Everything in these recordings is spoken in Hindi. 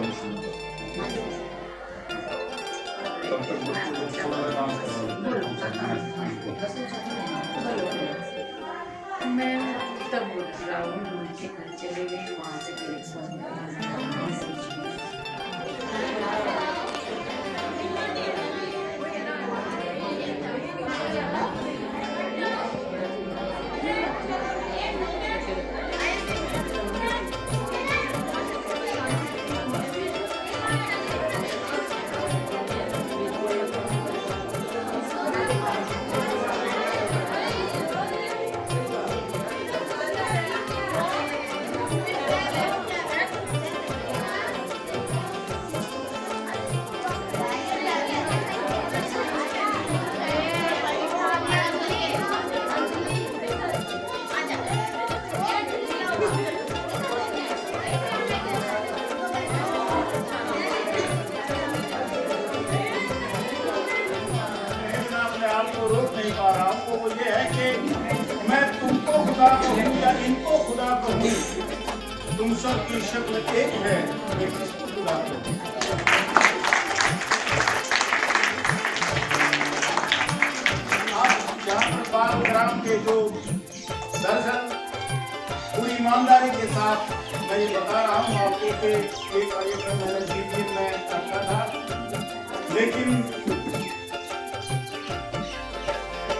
मैं तब राहुल उनके घर चले गए, वहाँ से फिर वो ये है कि मैं तुमको खुदा कहूँ या इनको खुदा कहूँ, तुम सब की शक्ल एक है, मैं किसको खुदा कहूँ? आप यहाँ पर बालग्राम के जो दर्शन पूरी ईमानदारी के साथ मैं ये बता रहा हूँ आपको कि एक कार्यक्रम मैंने जीवन में करता था, लेकिन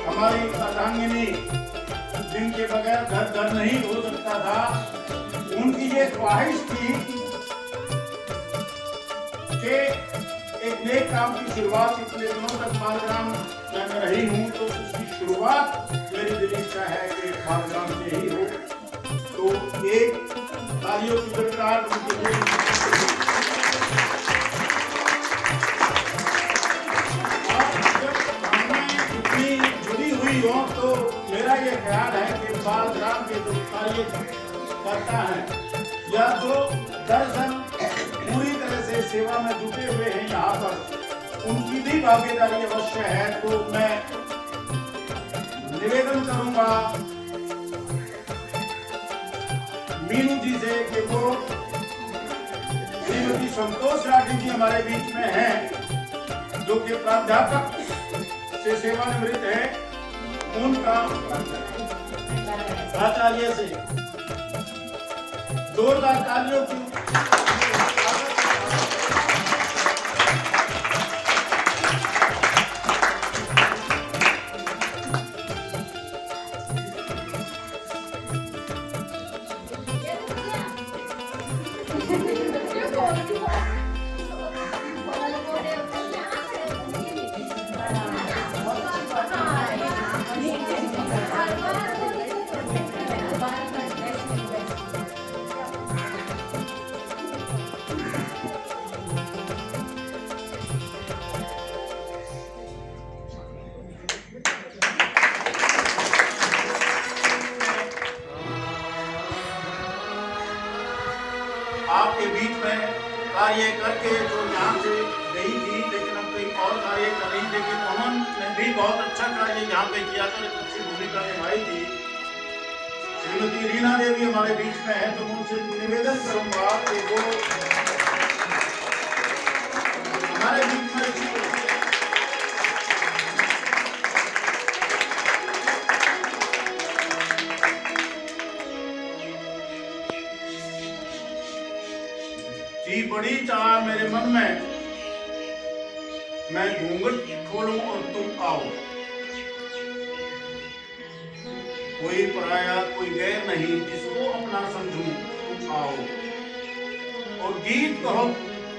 हमारी अर्धांगिनी जिनके बगैर घर नहीं हो सकता था, उनकी ये ख्वाहिश थी कि एक नए काम की शुरुआत इतने दिनों तक बालग्राम में रही हूँ, तो उसकी शुरुआत मेरी दिल इच्छा है कि बालग्राम से ही हो। तो एक तालियों की गड़गड़ाहट उनके लिए तो मेरा ये ख्याल है कि बालग्राम के जो कार्य करता है या जो दर्शन पूरी तरह से सेवा में जुटे हुए हैं यहाँ पर, उनकी भी भागीदारी अवश्य है। तो मैं निवेदन करूंगा मीनू जी से कि वो श्रीमती संतोष राठी जी हमारे बीच में हैं, जो कि प्राध्यापक से सेवानिवृत्त है, उनका आचार्य से जोरदार तालियों की आपके बीच में कार्य करके जो यहाँ से गई थी, लेकिन अब कहीं और कार्य कर रही, लेकिन उन्होंने भी बहुत अच्छा कार्य यहाँ पे किया था, अच्छी भूमिका निभाई थी। श्रीमती रीना देवी हमारे बीच में है, तो उनसे निवेदन करूंगा कि वो हमारे बीच में बड़ी चाह मेरे मन में, मैं घूंघट खोलूं और तुम आओ, कोई पराया कोई गैर नहीं, जिसको अपना समझूं, तुम आओ। और गीत कहो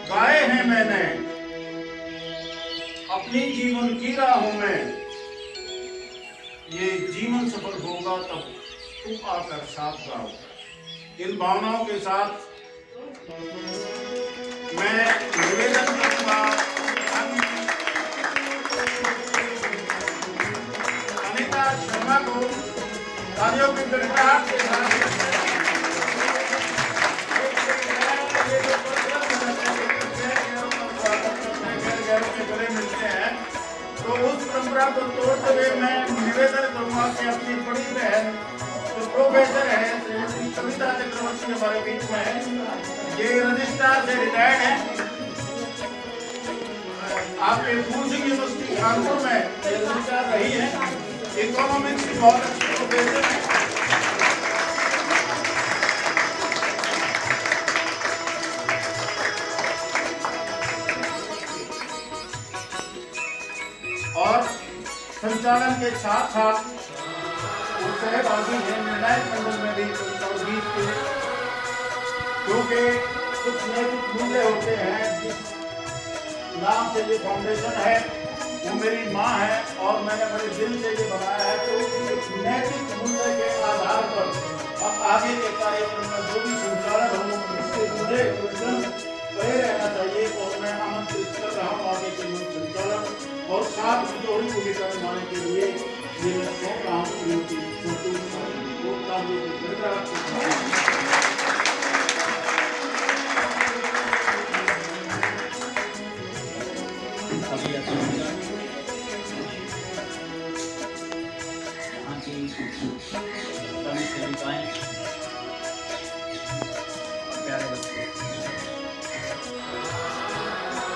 गाए हैं मैंने, अपनी जीवन की राहों में, ये जीवन सफल होगा तब तुम आकर साथ गाओ। इन भावनाओं के साथ मैं निवेदन करूंगा अनिता शर्मा को तालियों की गड़गड़ाहट के साथ गले मिलते हैं, तो उस परंपरा को तोड़ते हुए मैं निवेदन करूंगा कि अपनी बड़ी बहन जो प्रोफेसर है कविता चक्रवर्ती हमारे बीच में है। ये रजिस्ट्रार से रिटायर्ड है। आपके पूर्व यूनिवर्सिटी कानपुर में ये रजिस्ट्रार रही है। इकोनॉमिक्स की बहुत अच्छी प्रोफेसर है। और संचालन के साथ साथ वो सहभागी हैं निर्णायक मंडल में भी गीत के, क्योंकि कुछ नैतिक मूल्य होते हैं। जिस नाम से ये फाउंडेशन है वो मेरी माँ है और मैंने बड़े दिल से ये बनाया है। तो नैतिक मूल्य के आधार पर अब आगे के कार्यक्रम में जो भी संचालन हो उससे मुझे बने रहना चाहिए। और मैं आमंत्रित कर रहा हूँ आगे के संचालन और साथ जोड़ी भूमिका निभाने के लिए ये मैं सौंप रहा हूँ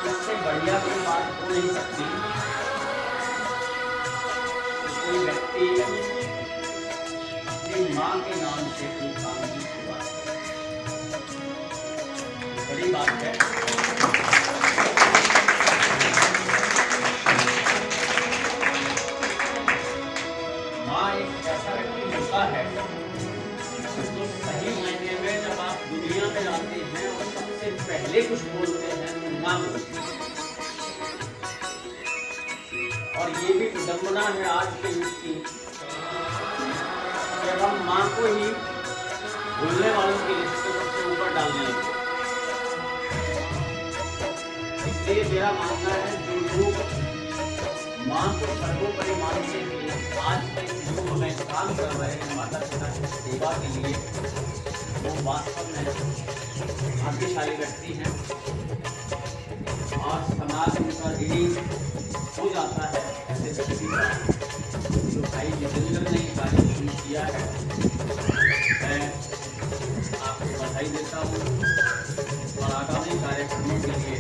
इससे बढ़िया कोई बात हो नहीं सकती। कोई व्यक्ति अपनी माँ के नाम से कोई काम की शुरुआत करे, बड़ी बात है। माँ एक ऐसा व्यक्ति होता है तो सही मायने में जब आप दुनिया में आते हैं और सबसे पहले कुछ बोलते हैं तो माँ बोलते हैं। और ये भी विडंबना है आज के युग की, जब हम माँ को ही भूलने वालों की लिस्ट में सबसे ऊपर डालने लगे। इसलिए मेरा मानना है जो लोग माँ को सर्वोपरि मानते हैं आज के युग में काम कर रहे हैं माता पिता की सेवा के लिए, वो वास्तव में भाग्यशाली व्यक्ति हैं और समाज उनका ऋणी हो जाता है। ऐसे व्यक्ति का जो भाई जितेंद्र ने कार्य शुरू किया है, मैं आपको बधाई देता हूँ और आगामी कार्यक्रमों के लिए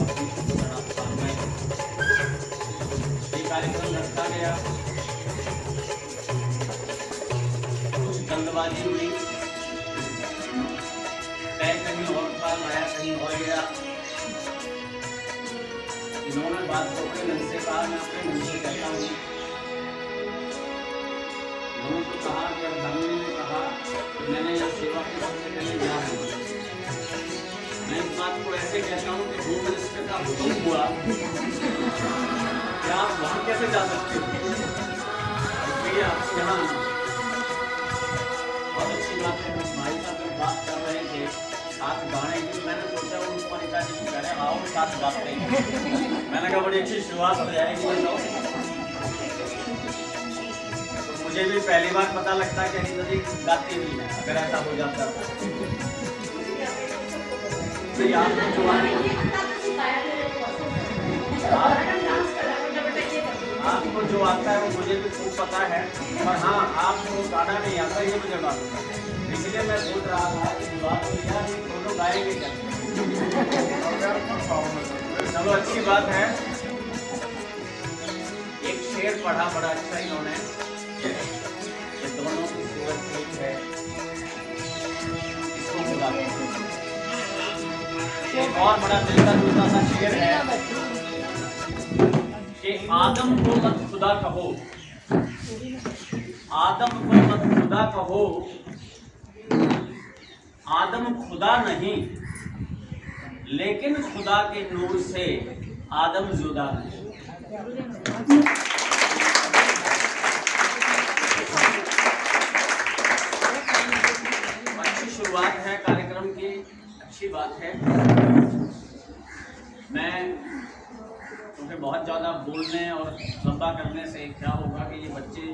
अपनी शुभकामनाएं। ये कार्यक्रम रखा गया, कुछ जल्दबाजी हुई, तय कहीं और था, नया कहीं और गया। इन्होंने बात को अपने मन से कहा, मैं अपने मन से कहता हूँ। उन्होंने तो कहा कि अब धर्म ने कहा मैंने यह सेवा की सबसे पहले जाना है। मैं इस बात को ऐसे कहता हूँ कि होम मिनिस्टर का हुक्म हुआ कि आप वहाँ कैसे जा सकते हो, इसलिए आपको यहाँ आना। बहुत अच्छी बात है। भाई साहब जब बात कर रहे थे साथ गाने की, मैंने सोचा उनको अनिता जी कह रहे आओ साथ बात करेंगे। मैंने कहा बड़ी अच्छी शुरुआत हो जाएगी। तो मुझे भी पहली बार पता लगता कि अनिता जी गाती हुई है, अगर ऐसा हो जाता तो आपको जो आता है वो मुझे भी खूब पता है, पर हाँ आपको गाना नहीं आता ये मुझे मालूम है। इसलिए मैं सोच रहा था कि बात हुई यार ये दोनों गाएंगे क्या। चलो अच्छी बात है। एक शेर पढ़ा बड़ा अच्छा इन्होंने, ये दोनों की सूरत ठीक है, इसको बुला। एक और बड़ा मिलता जुलता सा शेर है कि आदम को मत खुदा कहो, आदम को मत खुदा कहो, आदम खुदा नहीं लेकिन खुदा के नूर से आदम जुदा नहीं। अच्छी शुरुआत है कार्यक्रम की, अच्छी बात है। मैं क्योंकि बहुत ज़्यादा बोलने और लंबा करने से क्या होगा कि ये बच्चे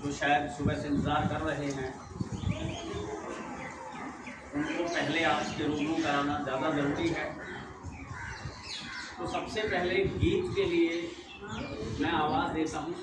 जो शायद सुबह से इंतज़ार कर रहे हैं उनको पहले आज के रूबरू कराना ज़्यादा ज़रूरी है। तो सबसे पहले गीत के लिए मैं आवाज़ देता हूँ।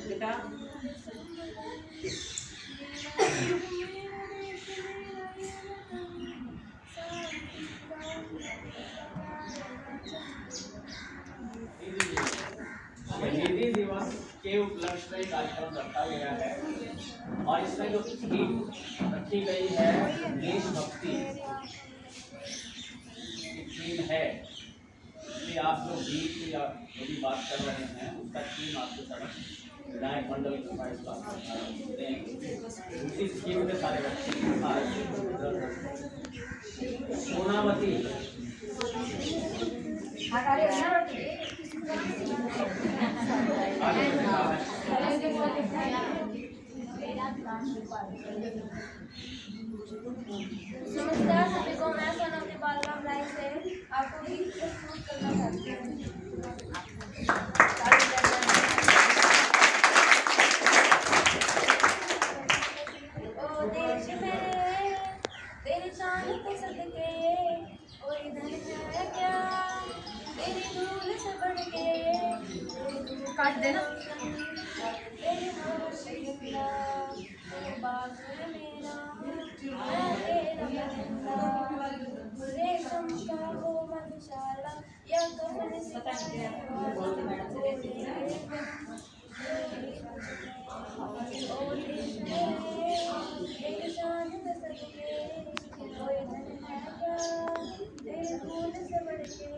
बेटा शहीदी दिवस के उपलक्ष्य में कार्यक्रम रखा गया है और इसमें जो थीम रखी गई है देशभक्ति की थीम है कि आप जो गीत या जो भी बात कर रहे हैं उसका थीम आपके समझ विधायक मंडल के पास देंगे। उसी थीम के सारे बच्चे सोनावती नमस्कार सभी को, मैं सोनावती बालराम राय से आपको गीत प्रस्तुत करना चाहती हूँ। ओ देश मेरे तेरी शान के सदके कोई धन है क्या तेरी धूल से बढ़ के काट देना तेरी धूल से जिंदा तेरे बाग में मेरा मैं तेरा बंदा रेशम का वो मधुशाला या कफन सितारे ओ देश मेरे तेरी शान के सदके कोई धन है क्या तेरी धूल से बढ़ के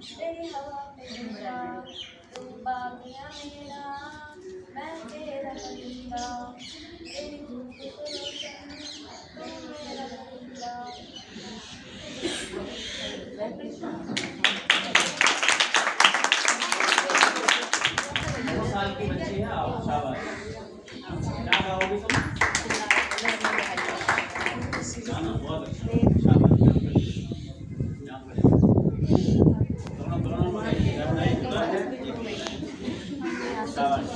तेरी हवा पे जिंदा तू बागिया मेरा मैं तेरा बंदा तेरी धूप से रोशन तू मेरा बंदा। 2 साल की बच्ची है आप शाबाश क्या गाओगी तुम गाना बहुत अच्छा शाबाश दोनों बनाइए शाबाश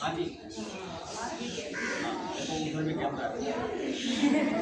हाँ जी लिखने में क्या होता है?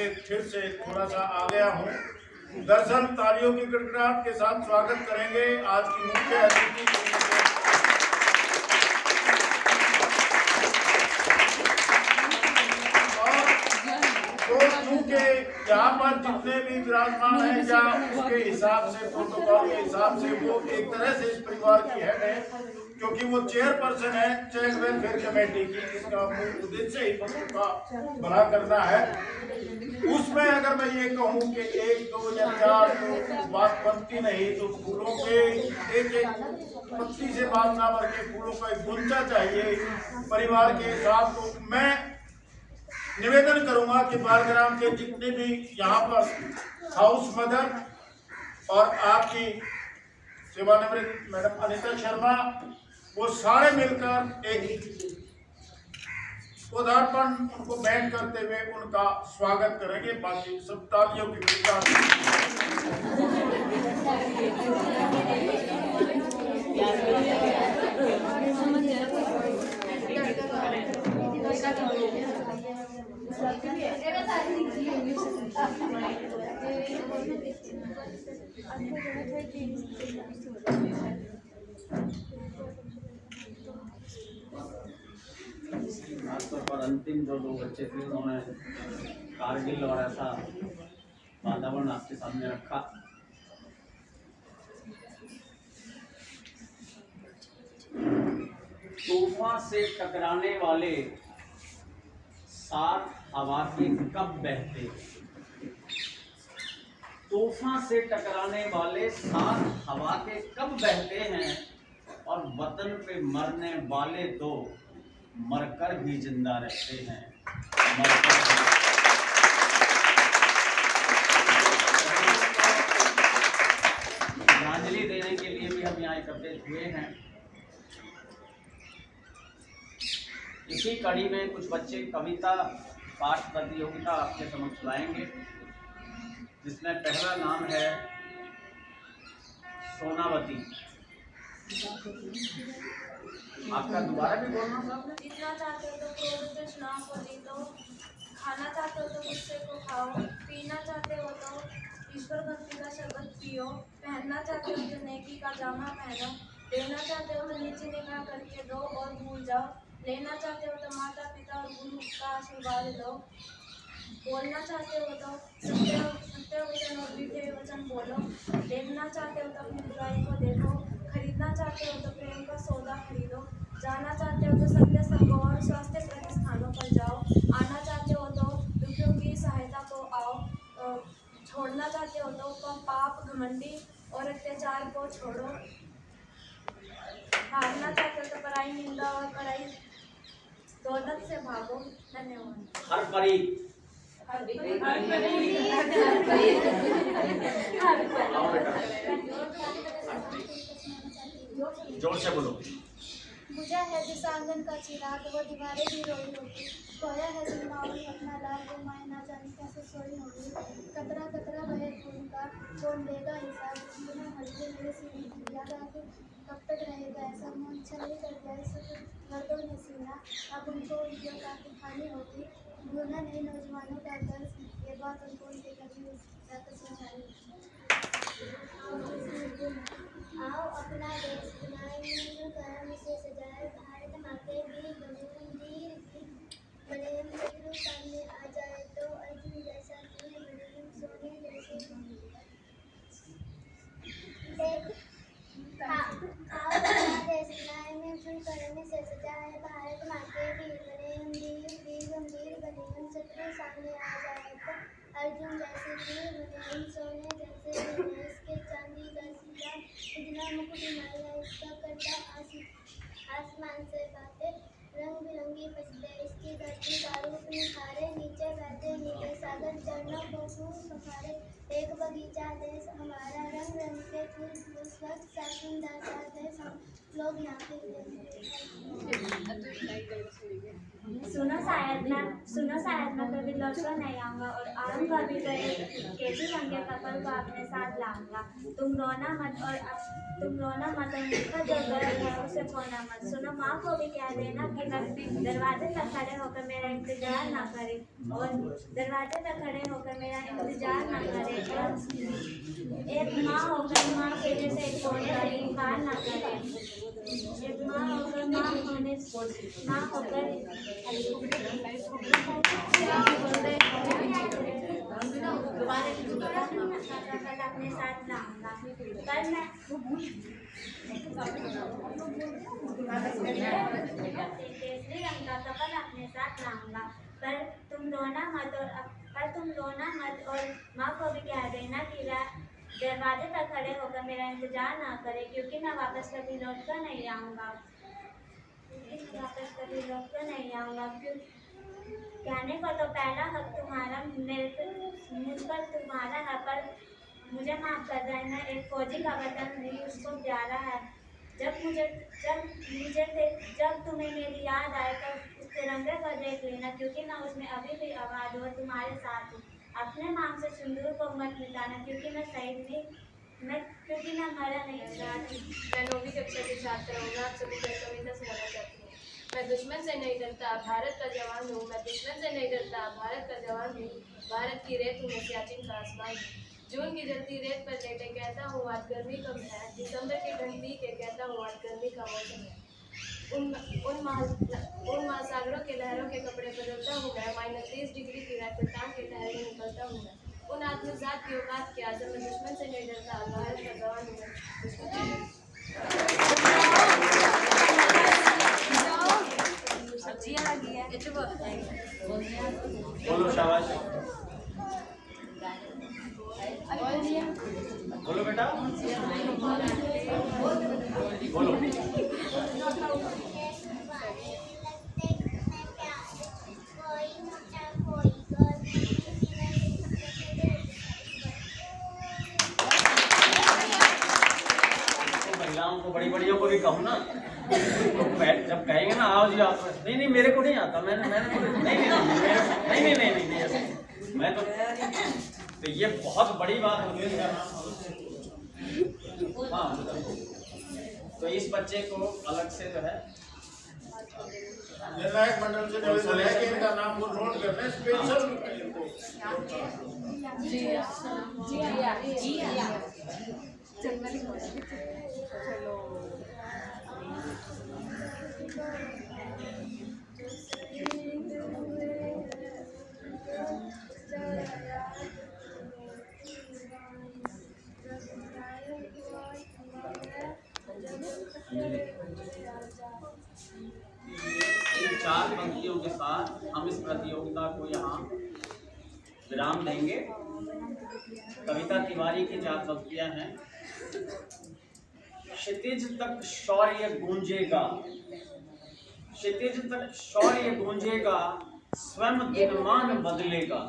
आगे फिर से थोड़ा सा आ गया हूँ। दर्शन तालियों की गड़गड़ाहट के साथ स्वागत करेंगे आज की मुख्य अतिथि क्योंकि यहाँ पर जितने भी विराजमान हैं या उसके हिसाब से प्रोटोकॉल के हिसाब से वो एक तरह से इस परिवार की हेड है, क्योंकि वो चेयरपर्सन है चाइल्ड वेलफेयर कमेटी की, जिसका मूल उद्देश्य ही बच्चों का भला करना है। उसमें अगर मैं ये कहूँ कि 1, 2 या 4 तो बात बनती नहीं, तो फूलों के एक पत्ती से बात ना भर के फूलों का एक गुंचा चाहिए परिवार के साथ। तो मैं निवेदन करूंगा कि बालग्राम के जितने भी यहाँ पर हाउस मदर और आपकी सेवानिवृत्त मैडम अनिता शर्मा, वो सारे मिलकर एक पौधारोपण उनको बैठ करते हुए उनका स्वागत करेंगे। बाकी सब तालियों की खासतौर पर अंतिम जो 2 बच्चे थे उन्होंने कारगिल और ऐसा वातावरण आपके सामने रखा। तूफान से टकराने वाले 7 हवा के कब बहते? तूफान से टकराने वाले 7 हवा के कब बहते हैं और वतन पे मरने वाले तो मरकर भी जिंदा रहते हैं। श्रद्धांजलि देने के लिए भी हम यहाँ एकत्रित हुए हैं। इसी कड़ी में कुछ बच्चे कविता पाठ प्रतियोगिता आपके समक्ष लाएंगे, जिसमें पहला नाम है सोनावती। आपका दोबारा भी बोलना साहब। जीतना चाहते हो तो क्रोध तृष्णा को जीतो, खाना चाहते हो तो गुस्से को खाओ, पीना चाहते हो तो ईश्वर भक्ति का शरबत पियो, पहनना चाहते हो तो नेकी का जामा पहनो, देना चाहते हो तो नीचे निगाह करके दो और भूल जाओ, लेना चाहते हो तो माता पिता और गुरु का आशीर्वाद लो, बोलना चाहते हो तो सत्य वचन और मीठे वचन बोलो, देखना चाहते हो तो अपनी बुराई को देखो, खरीदना चाहते हो तो प्रेम का सौदा खरीदो, जाना चाहते हो तो सत्य संग और स्वास्थ्य प्रतिष्ठानों पर जाओ, आना चाहते हो तो दुखियों की सहायता को आओ, छोड़ना चाहते हो तो पाप घमंडी और अत्याचार को छोड़ो, भागना चाहते हो तो पराई निंदा और पराई दौलत से भागो। धन्यवाद। हर परी जोर से बोलो। बुझा है जिस आंगन का चिराग वो दीवारें भी रोई होगी, खोया है जिन माओं अपना लाल वो माए ना जाने कैसे सोई होगी, कतरा कतरा बहे खून का कौन देगा हिसाब, बिना हल्के मेरे सीने की याद आके कब तक रहेगा ऐसा मन छले कर जाए सब मर्दों ने सीना, अब उनको उनकी काफी खानी होगी, भूलना नहीं नौजवानों का दर्द, ये बात उनको उनके कभी जाकर समझानी। आओ अपना देश बनाए कर्म से सजाए, भारत माँ के वीर बने बने हम शत्रु सामने आ जाए तो अर्जुन जैसा वीर बने हम सोने जैसे। आओ अपना देश बनाए मिलजुल कर्म से सजाए, भारत माँ के वीर बने हम वीर बने हम शत्रु सामने आ जाए तो अर्जुन जैसे वीर बने हम सोने जैसे बने, इसके चांदी जैसी जान इतना मुकुट माया इसका करता आसमान से बातें, रंग बिरंगी फसलें इसकी धरती का रूप निखारे, नीचे बहते नीले सागर चरणों को खूब सफारे, एक बगीचा देश हमारा रंग रंग के फूल स्वच्छ सा सुंदर सा देश हम लोग यहाँ पे। सुनो शायद मैं कभी लौट कर नहीं आऊँगा और आऊँगा भी तो एक केजी बन के पल को अपने साथ लाऊंगा। तुम रोना मत और उनका जो दर्द है उसे खोना मत। सुनो, माँ को भी कह देना कि दरवाजे तक खड़े होकर मेरा इंतजार ना करे और एक माँ होकर माँ के जैसे एक फोन का इनकार ना करे। एक माँ होकर अपने साथ लाऊंगा। कल मैं केसरी रंग का कपल अपने साथ लाऊंगा। पर तुम रोना मत और माँ को भी कह देना कि दरवाजे तक खड़े होकर मेरा इंतजार ना करे, क्योंकि मैं वापस कभी लौट कर नहीं आऊँगा। कहने को तो पहला हक तुम्हारा मुझ पर तुम्हारा है, पर मुझे माफ कर देना। एक फौजी का वतन नहीं उसको प्यारा है। जब तुम्हें मेरी याद आए तो उस तिरंगे को देख लेना, क्योंकि मैं उसमें अभी भी आबाद हूँ और तुम्हारे साथ हूँ। अपने नाम से सिंदूर को मत मिटाना, क्योंकि मैं मरा नहीं हूँ। मैं 9वीं कक्षा की छात्रा हूँ। मैं आप सभी को कविता सुनाना चाहती हूँ। मैं दुश्मन से नहीं डरता, भारत का जवान हूँ। मैं दुश्मन से नहीं डरता, भारत का जवान हूँ। भारत की रेत हूँ, मैं सियाचिन का आसमान हूँ। जून की जलती रेत पर लेटे कहता हूँ आज गर्मी कम है। दिसंबर की ठंड पी के कहता हूँ आज गर्मी का मौसम है। उन महासागरों के लहरों के कपड़े बदलता हूँ मैं। -30 डिग्री की राइफल टांग के टहलने निकलता हूँ मैं। उन आत्मजात की औकात के आजम में दुश्मन से नहीं डरता, भारत का जवान हूँ मैं। बोलो शाबाश, बोलो बेटा, बोलो। महिलाओं को बड़ी बड़ियों को भी कहूँ ना, जब कहेंगे ना आओ जी आप, नहीं मेरे को नहीं आता, मैंने नहीं, मैं तो ये बहुत बड़ी बात होती है। हाँ, तो इस बच्चे को अलग से जो है निर्णायक मंडल से निर्देश है कि इनका नाम को नोट करना स्पेशल। इन 4 पंक्तियों के साथ हम इस प्रतियोगिता को यहाँ विराम देंगे। कविता तिवारी की 4 पंक्तियां हैं। क्षितिज तक शौर्य गूंजेगा, क्षितिज तक शौर्य गूंजेगा, स्वयं दिनमान बदलेगा,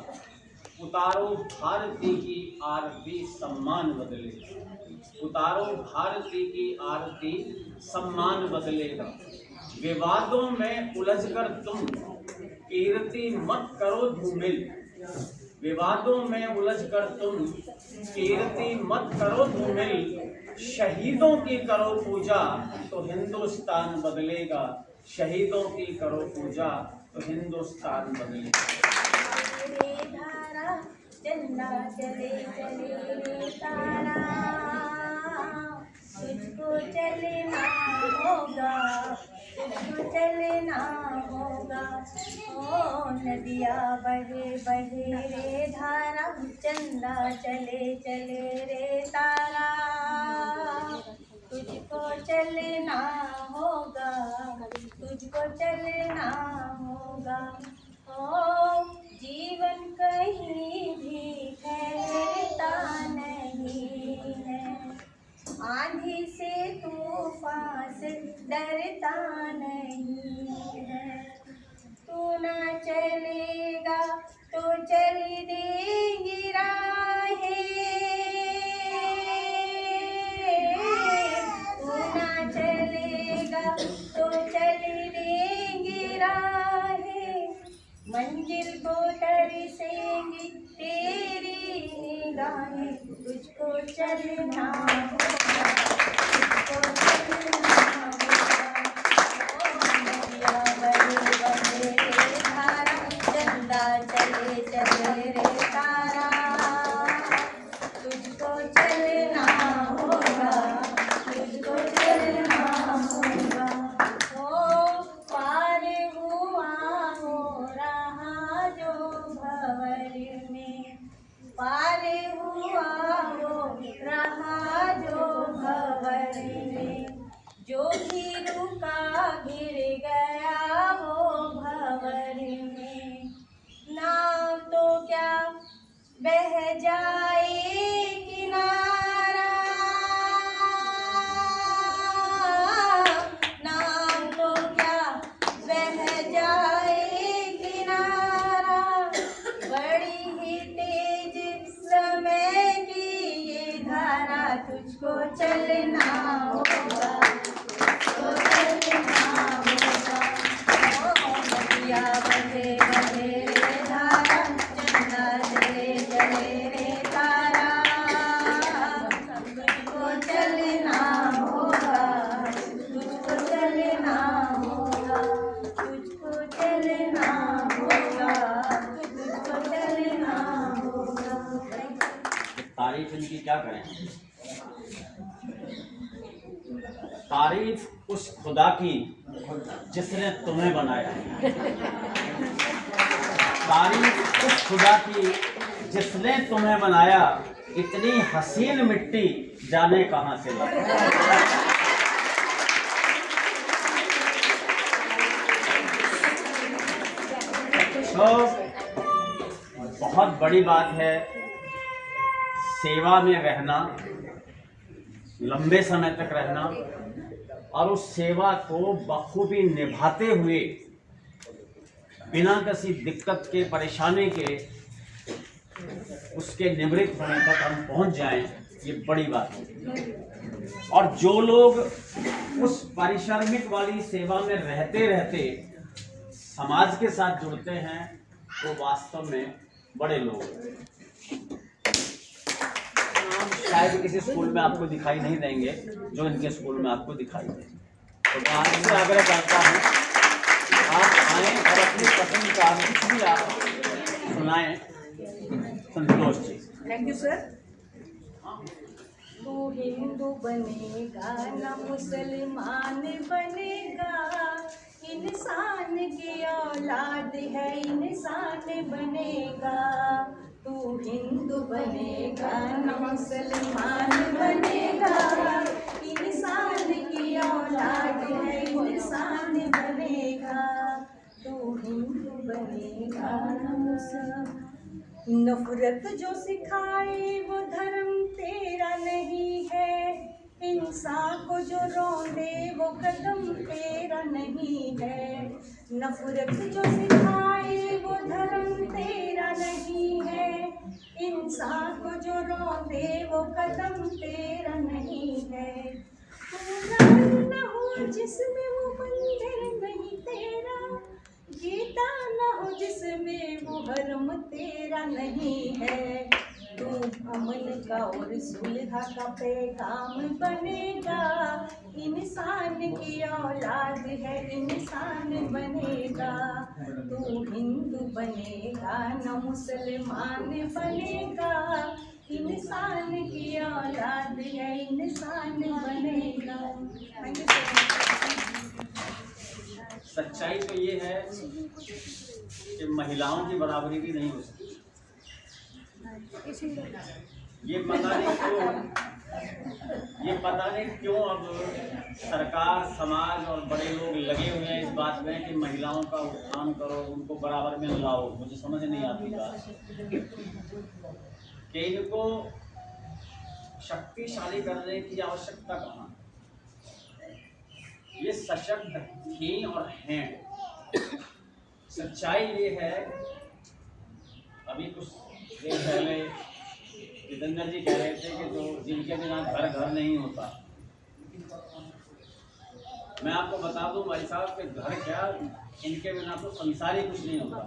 उतारो भारती की आरती सम्मान बदलेगा, उतारो भारती की आरती सम्मान बदलेगा। विवादों में उलझकर तुम कीर्ति मत करो धूमिल, विवादों में उलझकर तुम कीर्ति मत करो धूमिल, शहीदों की करो पूजा तो हिंदुस्तान बदलेगा, शहीदों की करो पूजा तो हिंदुस्तान बदलेगा। चंदा चले चले रे तारा, तुझको चलना होगा, तुझको चलना होगा। ओ नदिया बहे बहे रे धारा, चंदा चले चले रे तारा, तुझको चलना होगा, तुझको चलना होगा। ओ जीवन कहीं भी ठहरता नहीं है, आंधी से तूफान से डरता नहीं है। तू ना चलेगा तो चली देंगी राहें, तू ना चलेगा तो चली देंगी राहें, मंजिल को तरसेंगी तेरी राहें तुझको चलना होगा, तुझको चलना होगा। नदिया बहे बहे रे धारा, चंदा चले चले रे तारा, तुझको चलना होगा, तुझको चलना होगा। ओ पार हुआ हो रहा जो भंवर में, पार हुआ हो रहा जो भंवर में, जो भी रुका गिर गया वो भंवर में। नाव तो क्या बह जाए किनारा, नाव तो क्या बह जाए किनारा, बड़ी ही तेज समय की ये धारा, तुझको चलना होगा, तुझको चलना होगा। ओ नदिया बहे बहे रे धारा, चंदा चले चले रे तारा, तुझको चलना होगा, तुझको चलना होगा, तुझको चलना होगा, तुझको चलना होगा। तारीफ इनकी क्या करें? तारीफ उस खुदा की जिसने तुम्हें बनाया, तारीफ उस खुदा की जिसने तुम्हें बनाया, इतनी हसीन मिट्टी जाने कहाँ से लाया। तो बहुत बड़ी बात है सेवा में रहना, लंबे समय तक रहना, और उस सेवा को बखूबी निभाते हुए बिना किसी दिक्कत के, परेशानी के, उसके निवृत्त होने तक हम पहुंच जाएं, ये बड़ी बात है। और जो लोग उस पारिश्रमिक वाली सेवा में रहते रहते समाज के साथ जुड़ते हैं, वो वास्तव में बड़े लोग हैं। शायद किसी स्कूल में आपको दिखाई नहीं देंगे जो इनके स्कूल में आपको दिखाई देंगे। तो मैं आपसे आग्रह करता हूँ आप आएँ और अपनी पसंद का कुछ भी आप सुनाएं। Santosh ji. Thank you sir. तू हिंदू बनेगा ना मुसलमान बनेगा, इंसान की औलाद है इंसान बनेगा। तू हिंदू बनेगा ना मुसलमान बनेगा, इंसान की औलाद है इंसान बनेगा। तू हिंदू बनेगा ना मुसलमान। नफरत जो सिखाए वो धर्म तेरा नहीं है, इंसान को जो रोंदे वो कदम तेरा नहीं है। नफरत जो सिखाए वो धर्म तेरा नहीं है, इंसान को जो रोंदे वो कदम तेरा नहीं है। कुरान न हो जिसमें वो मंदिर नहीं तेरा, गीता न हो जिसमें वो हरम तेरा नहीं है। तू अमन का और सुलह का पैगाम बनेगा, इंसान की औलाद है इंसान बनेगा। तू हिंदू बनेगा न मुसलमान बनेगा, इंसान की औलाद है इंसान बनेगा। सच्चाई तो ये है कि महिलाओं की बराबरी भी नहीं हो सकती। ये पता नहीं क्यों अब सरकार, समाज और बड़े लोग लगे हुए हैं इस बात में कि महिलाओं का उत्थान करो, उनको बराबर में लाओ। मुझे समझ नहीं आती बात कि इनको शक्तिशाली करने की आवश्यकता कहाँ। ये सशक्त थी और हैं। सच्चाई ये है, अभी कुछ देर पहले जितेंद्र जी कह रहे थे कि जो जिनके बिना घर नहीं होता। मैं आपको बता दूं भाई साहब कि घर क्या, इनके बिना तो संसार ही कुछ नहीं होता।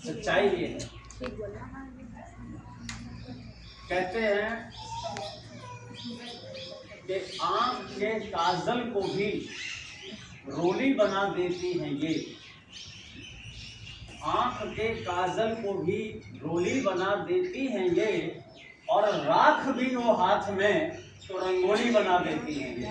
सच्चाई ये है। कहते हैं कि आंख के काजल को भी रोली बना देती हैं ये, आंख के काजल को भी रोली बना देती हैं ये, और राख भी वो हाथ में तो रंगोली बना देती हैं ये।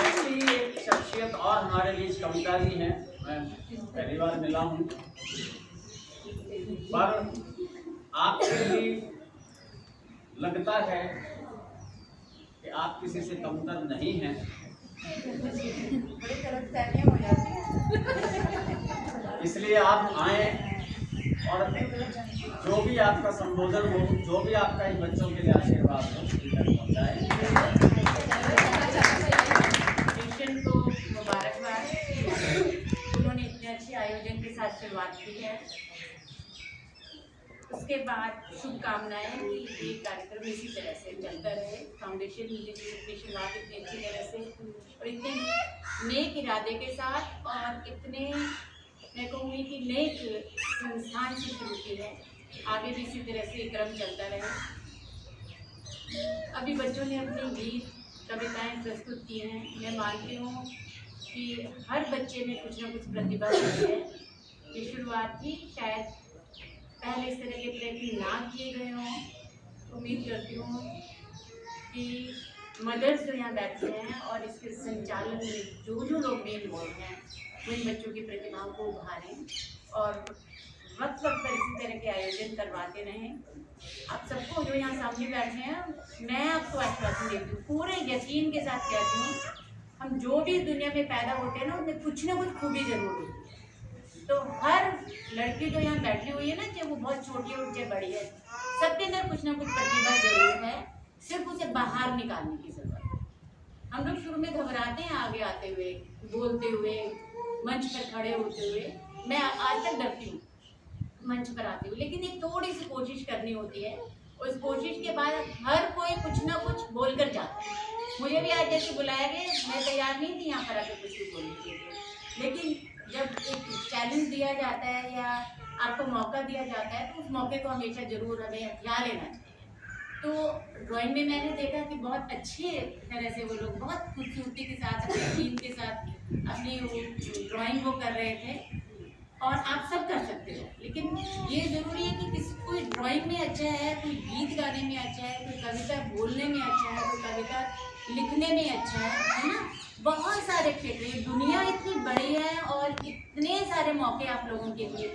ऐसी एक शख्सियत और हमारे बीच कविता जी हैं, मैं पहली बार मिला हूँ, पर आपके लिए लगता है कि आप किसी से कमतर नहीं हैं। इसलिए आप आए और जो भी आपका संबोधन हो, जो भी आपका इन बच्चों के लिए आशीर्वाद हो, तक पहुँचाए। मिशन को मुबारकबाद, उन्होंने इतने अच्छे आयोजन के साथ शुरुआत की है। उसके बाद शुभकामनाएं कि ये कार्यक्रम इसी तरह से चलता रहे। फाउंडेशन की शुरुआत इतनी अच्छी तरह से और इतने नेक इरादे के साथ और इतने मैं कहूँगी कि नेक संस्थान से शुरू की है, आगे भी इसी तरह से क्रम चलता रहे। अभी बच्चों ने अपनी गीत कविताएं प्रस्तुत की हैं। मैं मानती हूँ कि हर बच्चे में कुछ न कुछ प्रतिभा होती है। ये शुरुआत थी, शायद पहले इस तरह के प्रयत्न ना किए गए हों। उम्मीद करती हूँ कि मदर्स जो यहाँ बैठे हैं और इसके संचालन में जो लोग भी इन्वॉल्व हैं वो इन बच्चों की प्रतिभाओं को उभारें और वक्त पर इसी तरह के आयोजन करवाते रहें। आप सबको जो यहाँ सामने बैठे हैं, मैं आपको आश्वासन देती हूँ, पूरे यकीन के साथ कहती हूँ, हम जो भी इस दुनिया में पैदा होते हैं ना, उसमें कुछ ना कुछ खूबी जरूर होती है। तो हर लड़की जो यहाँ बैठी हुई है ना, चाहे वो बहुत छोटी हो चाहे बड़ी है, सबके अंदर कुछ ना कुछ प्रतिभा जरूर है, सिर्फ उसे बाहर निकालने की जरूरत है। हम लोग शुरू में घबराते हैं आगे आते हुए, बोलते हुए, मंच पर खड़े होते हुए। मैं आज तक डरती हूँ मंच पर आती हूँ, लेकिन एक थोड़ी सी कोशिश करनी होती है। उस कोशिश के बाद हर कोई कुछ ना कुछ बोल कर जाता है। मुझे भी आज जैसे बुलाया गया, मैं तैयार नहीं थी यहाँ पर आकर कुछ भी बोलने के लिए, लेकिन जब एक चैलेंज दिया जाता है या आपको मौका दिया जाता है तो उस मौके को हमेशा जरूर हमें हथियार लेना चाहिए। तो ड्राइंग में मैंने देखा कि बहुत अच्छे तरह से वो लोग बहुत खूबसूरती के साथ अपनी टीम के साथ अपनी वो ड्राइंग वो कर रहे थे और आप सब कर सकते हो। लेकिन ये ज़रूरी है कि किसी कोई ड्राइंग में अच्छा है, कोई गीत गाने में अच्छा है, कोई कविता बोलने में अच्छा है, कोई कविता लिखने में अच्छा है ना। बहुत सारे क्षेत्र, ये दुनिया इतनी बड़ी है और इतने सारे मौके आप लोगों के लिए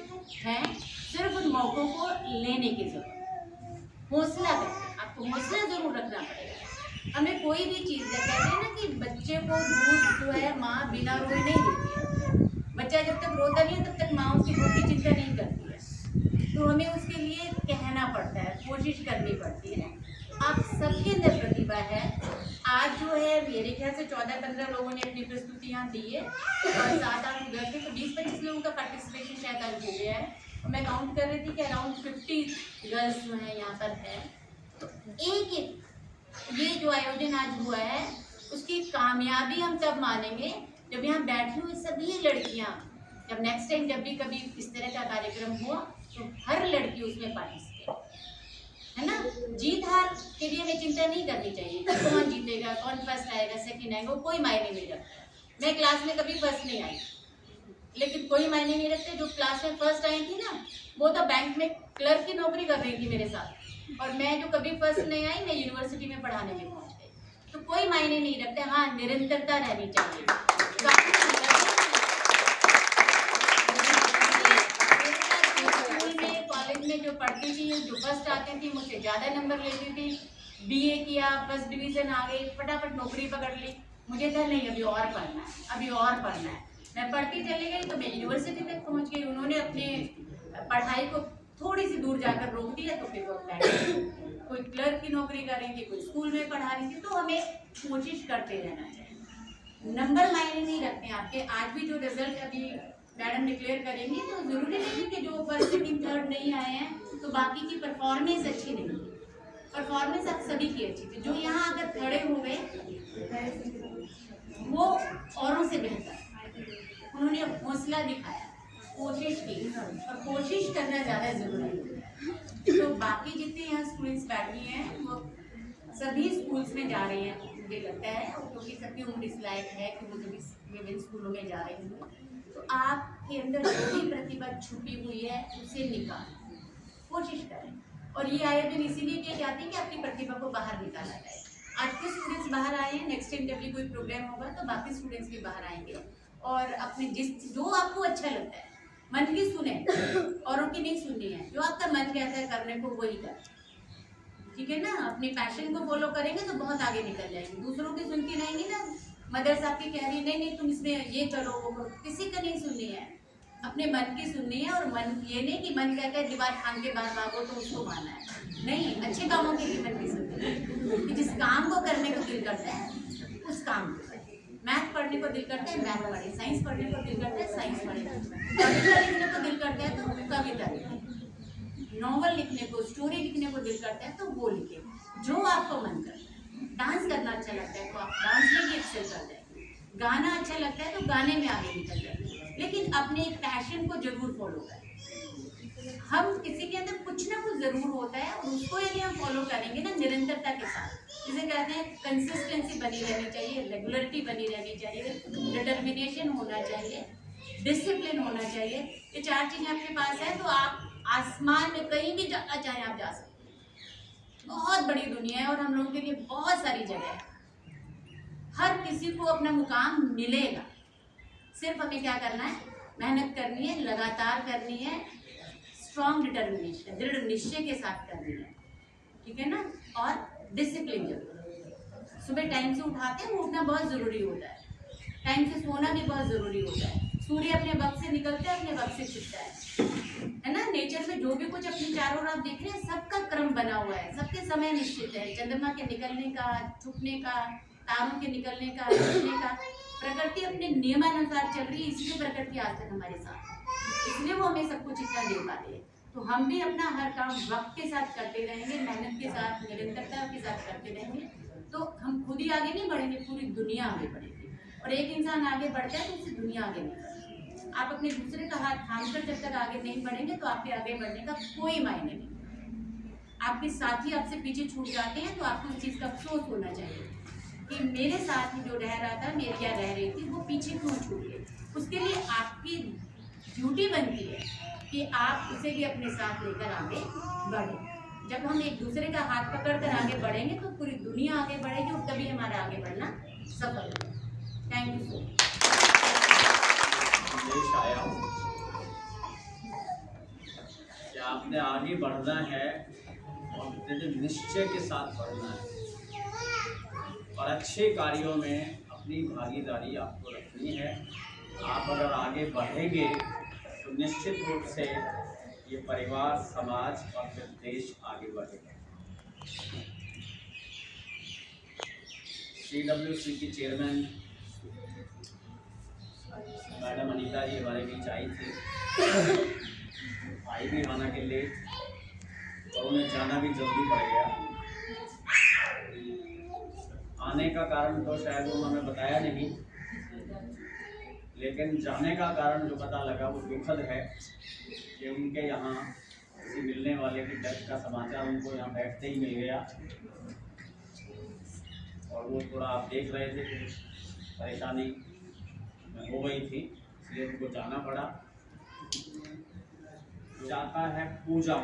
हैं, सिर्फ उन मौक़ों को लेने की ज़रूरत। हौसला करें, आपको हौसला ज़रूर रखना पड़ेगा। हमें कोई भी चीज़ कहते हैं ना कि बच्चे को दूध जो है माँ बिना रोए नहीं देती है। बच्चा जब तक रोता नहीं है तब तक माँ उसकी दूध की चिंता नहीं करती है। तो हमें उसके लिए कहना पड़ता है, कोशिश करनी पड़ती है। आप सबके अंदर प्रतिभा है। आज जो है मेरे ख्याल से 14-15 लोगों ने अपनी प्रस्तुतियाँ दी है और 7-8 घर थे, तो 20-25 लोगों का पार्टिसिपेशन शायद आज हो गया है। और मैं काउंट कर रही थी कि अराउंड 50 गर्ल्स जो हैं यहाँ पर है। तो एक ये जो आयोजन आज हुआ है उसकी कामयाबी हम तब मानेंगे जब यहाँ बैठी हुई सभी लड़कियाँ, जब नेक्स्ट टाइम जब भी कभी इस तरह का कार्यक्रम हुआ तो हर लड़की उसमें पार्टिसिपेट, है ना। जीत हार के लिए हमें चिंता नहीं करनी चाहिए कि कौन जीतेगा, कौन फर्स्ट आएगा, सेकंड आएगा, वो कोई मायने नहीं रखता। मैं क्लास में कभी फर्स्ट नहीं आई, लेकिन कोई मायने नहीं रखते। जो क्लास में फर्स्ट आई थी ना, वो तो बैंक में क्लर्क की नौकरी कर रही थी मेरे साथ, और मैं जो कभी फर्स्ट नहीं आई, मैं यूनिवर्सिटी में पढ़ाने में पहुँच गई। तो कोई मायने नहीं रखते। हाँ, निरंतरता रहनी चाहिए। स्कूल में, कॉलेज में जो पढ़ती थी, जो फर्स्ट आती थी, मुझसे ज़्यादा नंबर लेती थी। बीए किया, फर्स्ट डिवीज़न आ गई, फटाफट नौकरी पकड़ ली। मुझे था नहीं, अभी और पढ़ना है, अभी और पढ़ना है। मैं पढ़ती चली गई तो मैं यूनिवर्सिटी तक पहुंच गई। उन्होंने अपने पढ़ाई को थोड़ी सी दूर जाकर रोक दिया, तो फिर वो कोई क्लर्क की नौकरी कर रही थी, कोई स्कूल में पढ़ा रही थी। तो हमें कोशिश करते रहना चाहिए। नंबर मायने नहीं रखते आपके। आज भी जो रिजल्ट अभी मैडम डिक्लेयर करेंगी तो ज़रूरी नहीं कि जो फर्स्ट सेकंड थर्ड नहीं आए हैं तो बाकी की परफॉर्मेंस अच्छी नहीं है। परफॉर्मेंस आप सभी की अच्छी थी। जो यहाँ अगर खड़े हो गए वो औरों से बेहतर, उन्होंने हौसला दिखाया। कोशिश की, और कोशिश करना ज़्यादा ज़रूरी है। तो बाकी जितने यहाँ स्टूडेंट्स बैठी हैं वो सभी स्कूल्स में जा रहे हैं, मुझे लगता है, क्योंकि सबकी उम्र इस लायक है कि वो सभी विभिन्न स्कूलों में जा रहे हैं। तो आपके अंदर जो भी प्रतिभा छुपी हुई है उसे निकालें, कोशिश करें। और ये आयोजन इसीलिए किए जाते हैं कि अपनी प्रतिभा को बाहर निकाला जाए। आज के स्टूडेंट्स बाहर आए हैं, नेक्स्ट टाइम जब भी कोई प्रोग्राम होगा तो बाकी स्टूडेंट्स भी बाहर आएंगे और अपने जो आपको अच्छा लगता है मन की सुने, औरों की नहीं सुननी है। जो आपका मन कहता है करने को वही कर, ठीक है ना। अपनी पैशन को फॉलो करेंगे तो बहुत आगे निकल जाएंगे। दूसरों की सुनती रहेंगी ना, मदर साहब की कह रही नहीं तुम इसमें ये करो वो करो, किसी का नहीं सुननी है, अपने मन की सुननी है। और मन ये नहीं कि मन कहता है दीवार खान के बाहर भागो तो उसको मानना है, नहीं, अच्छे कामों के लिए मन की सुननी है। कि जिस काम को करने को दिल करता है उस काम को करें। मैथ पढ़ने को दिल करता है मैथ पढ़े, साइंस पढ़ने को दिल करता है साइंस पढ़े, कविता लिखने को दिल करता है तो कविता लिखें, नॉवल लिखने को, स्टोरी लिखने को दिल करता है तो वो लिखें, जो आपको मन करता है। डांस करना अच्छा लगता है तो आप डांस में भी एक्सेल कर जाएंगे, गाना अच्छा लगता है तो गाने में आगे निकल जाएंगे, लेकिन अपने एक पैशन को जरूर फॉलो करें। हम किसी के अंदर कुछ ना कुछ जरूर होता है और उसको यदि हम फॉलो करेंगे ना निरंतरता के साथ, जिसे कहते हैं कंसिस्टेंसी बनी रहनी चाहिए, रेगुलरिटी बनी रहनी चाहिए, डिटर्मिनेशन होना चाहिए, डिसिप्लिन होना चाहिए। ये 4 चीज़ें आपके पास है तो आप आसमान में कहीं भी जाना चाहें आप जा सकते हैं। बहुत बड़ी दुनिया है और हम लोगों के लिए बहुत सारी जगह है, हर किसी को अपना मुकाम मिलेगा। सिर्फ हमें क्या करना है, मेहनत करनी है, लगातार करनी है, स्ट्रॉन्ग डिटर्मिनेशन, दृढ़ निश्चय के साथ करनी है, ठीक है ना। और डिसिप्लिन जरूर, सुबह टाइम से उठाते हैं, उठना बहुत ज़रूरी होता है, टाइम से सोना भी बहुत ज़रूरी होता है। सूर्य अपने वक्त से निकलता है, अपने वक्त से छिपता है ना। नेचर में जो भी कुछ अपनी चारों ओर आप देख रहे हैं सबका क्रम बना हुआ है, सबके समय निश्चित है। चंद्रमा के निकलने का, छुपने का, तारों के निकलने का, छुपने का, प्रकृति अपने नियमानुसार चल रही है, इसलिए प्रकृति आज तक हमारे साथ है, इसलिए वो हमें सब कुछ इतना दे पा रही है। तो हम भी अपना हर काम वक्त के साथ करते रहेंगे, मेहनत के साथ, निरंतरता के साथ करते रहेंगे, तो हम खुद ही आगे नहीं बढ़ेंगे, पूरी दुनिया आगे बढ़ेगी। और एक इंसान आगे बढ़ता है तो उससे दुनिया आगे नहीं बढ़ती। आप अपने दूसरे का हाथ थाम कर जब तक आगे नहीं बढ़ेंगे तो आपके आगे बढ़ने का कोई मायने नहीं। आपके साथी आपसे पीछे छूट जाते हैं तो आपको इस चीज़ का अफसोस होना चाहिए कि मेरे साथ ही जो रह रहा था, मेरी या रह रही थी, वो पीछे क्यों छूट गए। उसके लिए आपकी ड्यूटी बनती है कि आप उसे भी अपने साथ लेकर आगे बढ़ें। जब हम एक दूसरे का हाथ पकड़ कर आगे बढ़ेंगे तो पूरी दुनिया आगे बढ़ेगी और तभी हमारा आगे बढ़ना सफल होगा। Thank you so much. संदेश आया कि आपने आगे बढ़ना है और दृढ़ निश्चय के साथ बढ़ना है और अच्छे कार्यों में अपनी भागीदारी आपको रखनी है। आप अगर आगे बढ़ेंगे तो निश्चित रूप से ये परिवार, समाज और फिर देश आगे बढ़ेगा। CWC की चेयरमैन मैडम अनीता जी हमारे बीच आई थी, आई भी माना के लेट और उन्हें जाना भी जल्दी पड़ गया। आने का कारण तो शायद वो हमें बताया नहीं, लेकिन जाने का कारण जो पता लगा वो दुखद है कि उनके यहाँ किसी मिलने वाले की डेथ का समाचार उनको यहाँ बैठते ही मिल गया और वो थोड़ा आप देख रहे थे कि परेशानी हो गई थी, इसलिए उनको जाना पड़ा। जाता है पूजा।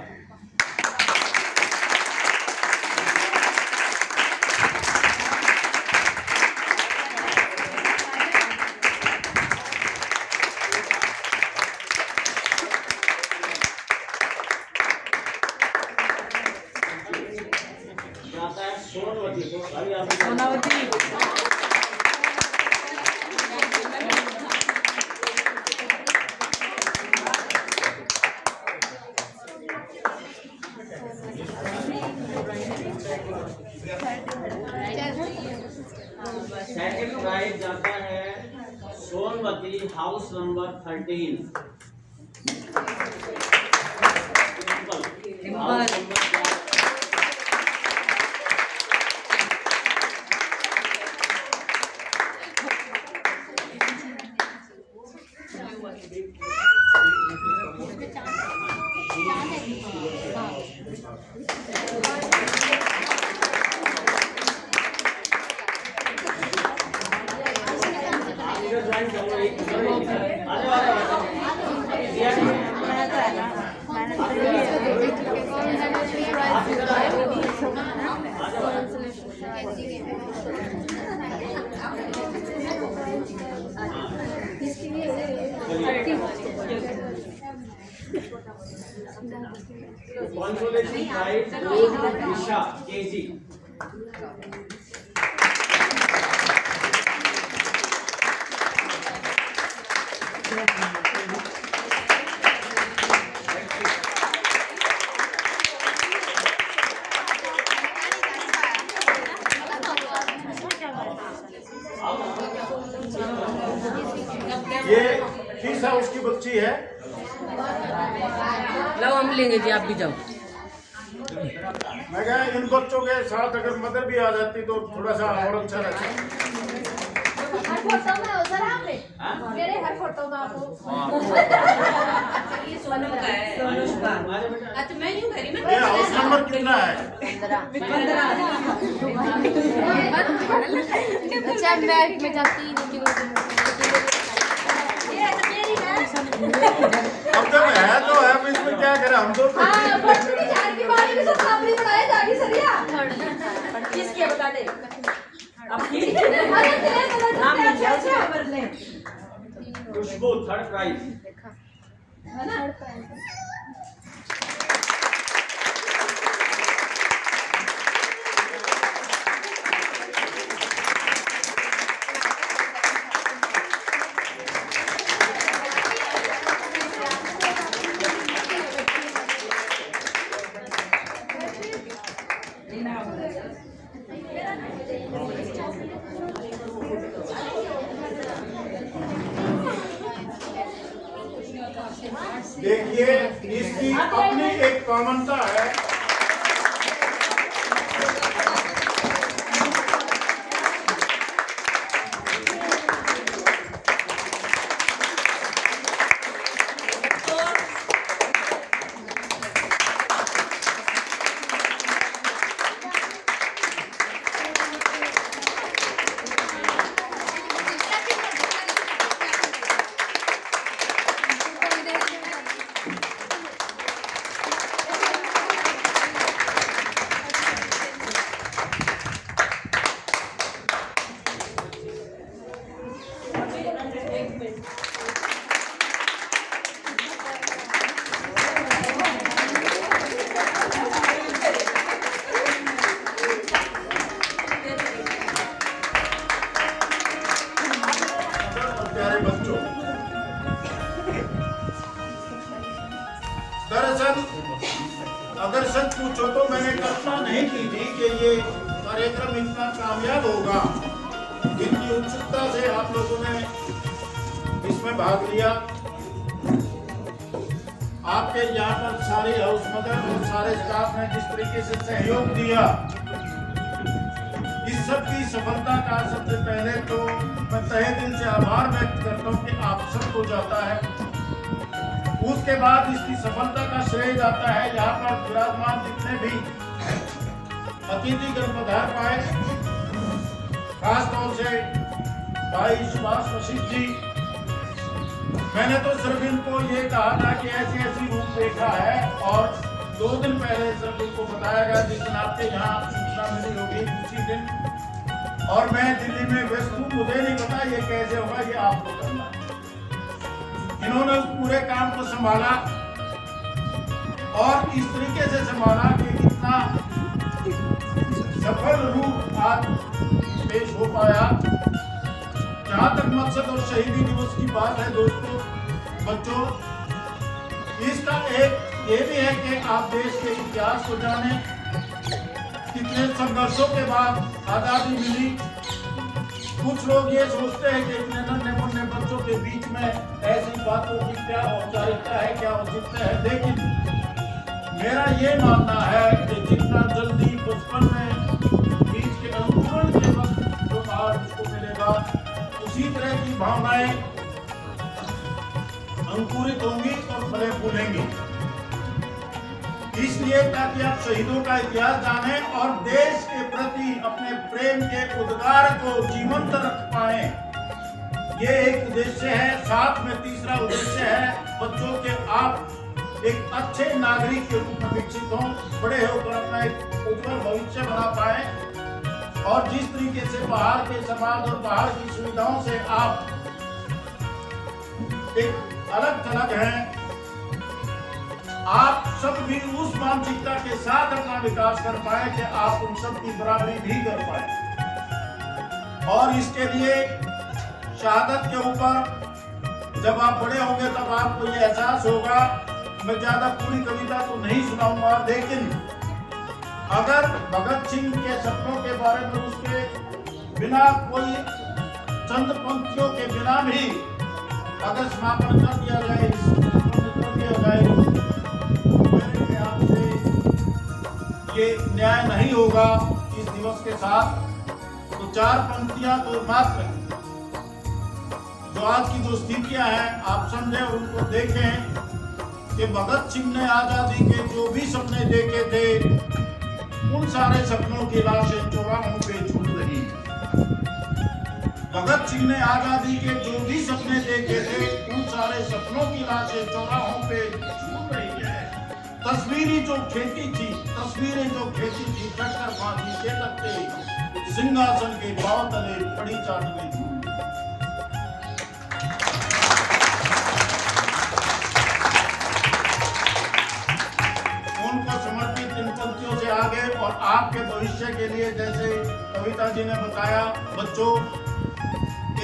जाता है सोनवती को। सेकंड प्राइज जाता है Sonwati, house number 13। House number Consolation prize goes to Disha KG. ये किस हाउस की बच्ची है? लो हम लेंगे जी, आप भी जाओ। मैं कहा इन बच्चों के साथ अगर मदर भी आ जाती तो थोड़ा सा और अच्छा रहता। हर फोटो में हो सर आपने मेरे हर फोटो में आपको ये सोनू का है। अच्छा मैं यूँ करी ये हाउस नंबर कितना है? 15। अच्छा मैं जाती अब जब है तो है, अब इसमें क्या करें हम तो। किसके बता दे खुशबू थर्ड प्राइज। देखिए इसकी अपनी एक कॉमनता है। दरअसल अगर सच पूछो तो मैंने कल्पना नहीं की थी कि ये कार्यक्रम इतना कामयाब होगा। इतनी उत्सुकता से आप लोगों ने इसमें भाग लिया। आपके यहाँ पर सारी हाउस मदर और सारे स्टाफ ने जिस तरीके से सहयोग दिया, इस सब की सफलता का सबसे पहले तो मैं तहे दिल से आभार व्यक्त करता हूँ कि आप सबको जाता है। उसके बाद इसकी सफलता का श्रेय जाता है यहाँ पर विराजमान जितने भी अतिथिगण पधार पाए, खासतौर से भाई सुभाष वशिष्ठ जी। मैंने तो सिर्फ इनको ये कहा था कि ऐसी ऐसी रूपरेखा है और 2 दिन पहले सिर्फ इनको बताया गया, जिस दिन आपके यहाँ सूचना मिली होगी उसी दिन। और मैं दिल्ली में व्यस्त हूँ, मुझे नहीं पता ये कैसे होगा, ये आपको करना है। इन्होंने उस पूरे काम को संभाला और इस तरीके से संभाला कि इतना सफल रूप आज पेश हो पाया। जहाँ तक मकसद और शहीदी दिवस की बात है दोस्तों, बच्चों, इसका एक ये भी है कि आप देश के इतिहास को जाने, कितने संघर्षों के बाद आज़ादी मिली। कुछ लोग ये सोचते हैं कि इतने नन्हे मुन्ने बच्चों के बीच में ऐसी बातों की क्या औपचारिकता है, क्या औचित्य है। लेकिन मेरा ये मानना है कि जितना जल्दी बचपन में बीच के अंकुरण के वक्त जो भाव उसको मिलेगा, उसी तरह की भावनाएं अंकुरित होंगी और फले फूलेंगी। इसलिए ताकि आप शहीदों का इतिहास जानें और देश के प्रति अपने प्रेम के उद्गार को जीवंत रख पाए। ये एक उद्देश्य है। साथ में तीसरा उद्देश्य है बच्चों के आप एक अच्छे नागरिक के रूप में विकसित हों, बड़े होकर अपना एक उज्जवल भविष्य बना पाए और जिस तरीके से बाहर के समाज और बाहर की सुविधाओं से आप एक अलग थलग हैं, आप सब भी उस मानसिकता के साथ अपना विकास कर पाए कि आप उन सब की बराबरी भी कर पाए। और इसके लिए शहादत के ऊपर जब आप बड़े होंगे तब आपको ये एहसास होगा। मैं ज्यादा पूरी कविता तो नहीं सुनाऊंगा, लेकिन अगर भगत सिंह के सपनों के बारे में उसके बिना कोई चंद पंक्तियों के बिना भी अगर समापन कर दिया जाए, ये न्याय नहीं होगा इस दिवस के साथ। तो 4 पंक्तियां तो मात्र जो आज की जो स्थितियां हैं आप समझें और उनको देखें कि भगत सिंह ने आजादी के जो भी सपने देखे थे उन सारे सपनों की लाशें चौराहों पे झूल रही है। भगत सिंह ने आजादी के जो भी सपने देखे थे उन सारे सपनों की लाशें चौराहों पे झूल रही है। तस्वीरें जो खेती थी टक्कर फांसी के लगते सिंहासन के पांव तले पड़ी चाटने झूल। उनको समर्पित इन पंक्तियों से आगे और आपके भविष्य के लिए, जैसे कविता जी ने बताया, बच्चों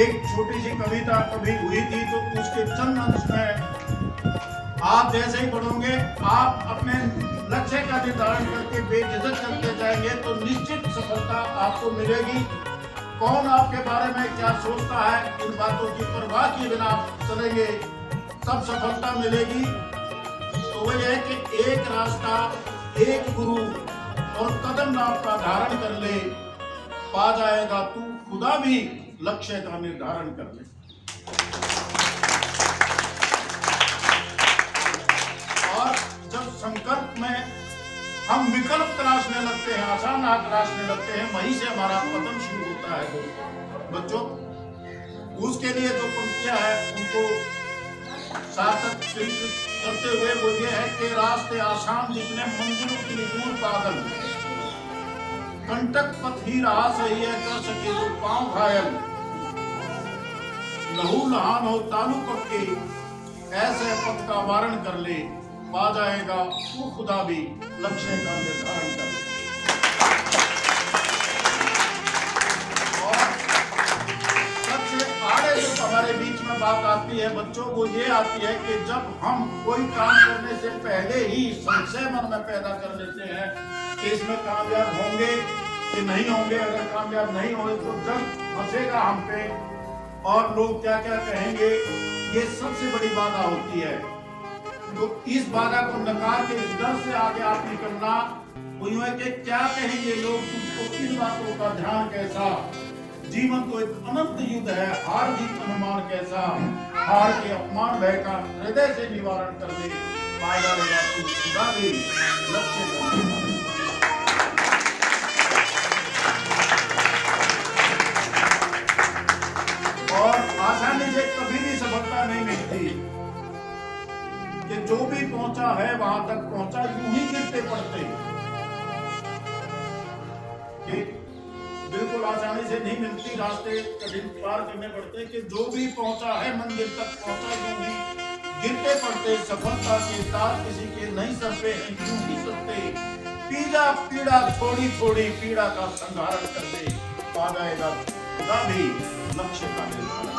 एक छोटी सी कविता कभी हुई थी तो उसके चंद अंश में आप जैसे ही पढ़ोगे आप अपने लक्ष्य का निर्धारण करके बेझिझक करते जाएंगे तो निश्चित सफलता आपको मिलेगी। कौन आपके बारे में क्या सोचता है, इन बातों की परवाह किए बिना आप चलेंगे तब सफलता मिलेगी। तो वह है कि एक रास्ता, एक गुरु और कदम आपका धारण कर ले, पा जाएगा तू खुदा भी लक्ष्य का निर्धारण कर ले। और जब संकल्प में हम विकल्प तलाशने लगते हैं, आसान हाथ तलाशने लगते हैं, वहीं से हमारा पतन शुरू होता है बच्चों। उसके लिए जो पंक्तियां हैं उनको सार्थक करते हुए वो ये है कि रास्ते आसान जितने मंजिलों की दूर पागल, कंटक पथ ही रहा सही है कर सके तो पांव घायल, लहू लहान हो तालू पक्के ऐसे पथ का वारण कर ले, पा जाएगा तू खुदा भी लक्ष्य का निर्धारण कर ले। और सबसे आड़े जो हमारे बीच में बात आती है बच्चों, वो ये आती है कि जब हम कोई काम करने से पहले ही संशय मन में पैदा कर लेते हैं कि इसमें कामयाब होंगे कि नहीं होंगे, अगर कामयाब नहीं होंगे तो जब फंसेगा हम पे और लोग क्या क्या कहेंगे, ये सबसे बड़ी बाधा होती है। तो इस बाधा को नकार के इस डर से आगे आप निकलना, वो यूं है कि क्या कहेंगे लोग, तुझको किन बातों का ध्यान कैसा, जीवन तो एक अनंत युद्ध है, हार जीत अनुमान कैसा, हार के अपमान भय का हृदय से निवारण कर ले, पाएगा तू खुदा भी लक्ष्य का। और आसानी से कभी भी सफलता नहीं मिलती कि जो भी पहुंचा है वहां तक पहुंचा यूं ही गिरते पड़ते, कि बिल्कुल आसानी से नहीं मिलती, रास्ते कठिन पार करने पड़ते, कि जो भी पहुंचा है मंजिल तक पहुंचा यूं ही गिरते पड़ते, सफलता के तार किसी के नहीं सर पे हैं यूं ही सकते, पीड़ा पीड़ा थोड़ी थोड़ी पीड़ा का संहारण कर दे, पा जाएगा खुदा भी लक्ष्य का निर्धारण।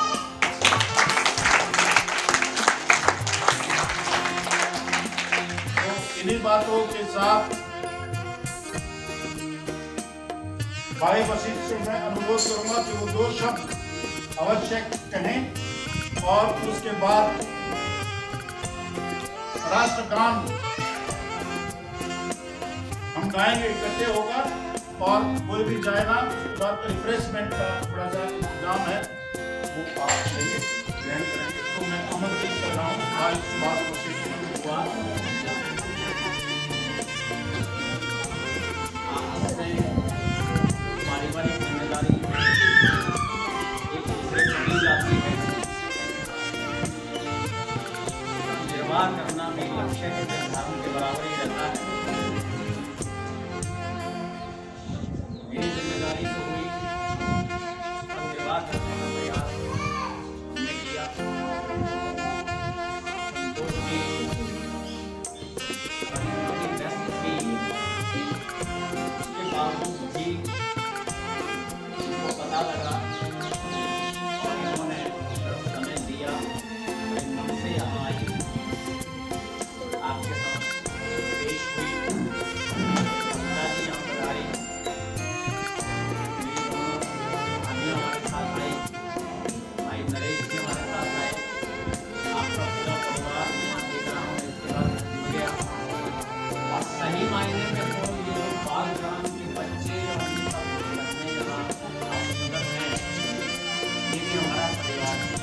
तो इन्हीं बातों के साथ भाई वशिष्ठ से मैं अनुरोध करूंगा कि वो 2 शब्द अवश्य कहें और उसके बाद राष्ट्रगान हम गाएंगे इकट्ठे होकर, और कोई भी जाए ना, उसके बाद रिफ्रेशमेंट का थोड़ा सा इंतजाम है वो आप लेंगे ग्रहण करेंगे। तो मैं आमंत्रित कर रहा हूँ भाई सुभाष वशिष्ठ को। धर्म के बराबर ही रहता है। मेरी जिम्मेदारी तो हुई अब विवाह करने का प्रयास हमने किया। संतोष जी बड़ी व्यस्त थी, उसके बावजूद भी उनको पता लगा और इन्होंने समय दिया, बड़े मन से यहाँ आई, आपके समक्ष पेश हुई। गंगा जी यहाँ पर आई, मेरी दोनों भाभी हमारे साथ आई, भाई नरेश जी हमारे साथ आए, आपका पूरा परिवार मैं यहाँ देख रहा हूँ, इसके बाद जुड़ गया। और सही मायने में तो ये जो बाल ग्राम के बच्चे और इन सब बच्चे यहाँ आप सुंदर हैं, ये भी हमारा परिवार है।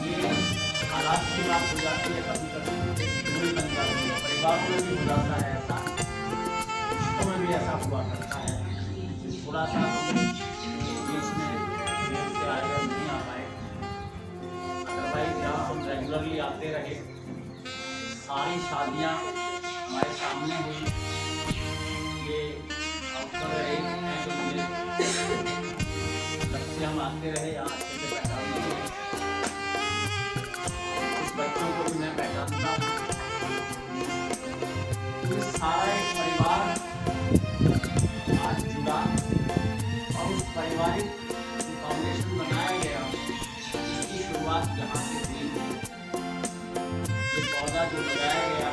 ये हालात की बात हो जाती है, कभी कभी दूरी बन जाती है, परिवार में भी हो जाता है ऐसा, रिश्तों में भी ऐसा हुआ करता है। थोड़ा सा बीच में देर से आए या नहीं आ पाए, अदरवाइज यहाँ हम रेगुलरली आते रहे। सारी शादियाँ हमारे सामने हुई, ये अवसर रहे हैं जो मिले, तब से हम आते रहे, यहाँ अच्छे से पहचानते हैं। इस बच्चों को भी मैं पहचानता हूँ। ये सारा एक परिवार आज जुड़ा और उस पारिवारिक फाउंडेशन बनाया गया, इसकी शुरुआत यहाँ से हुई। ये पौधा जो लगाया गया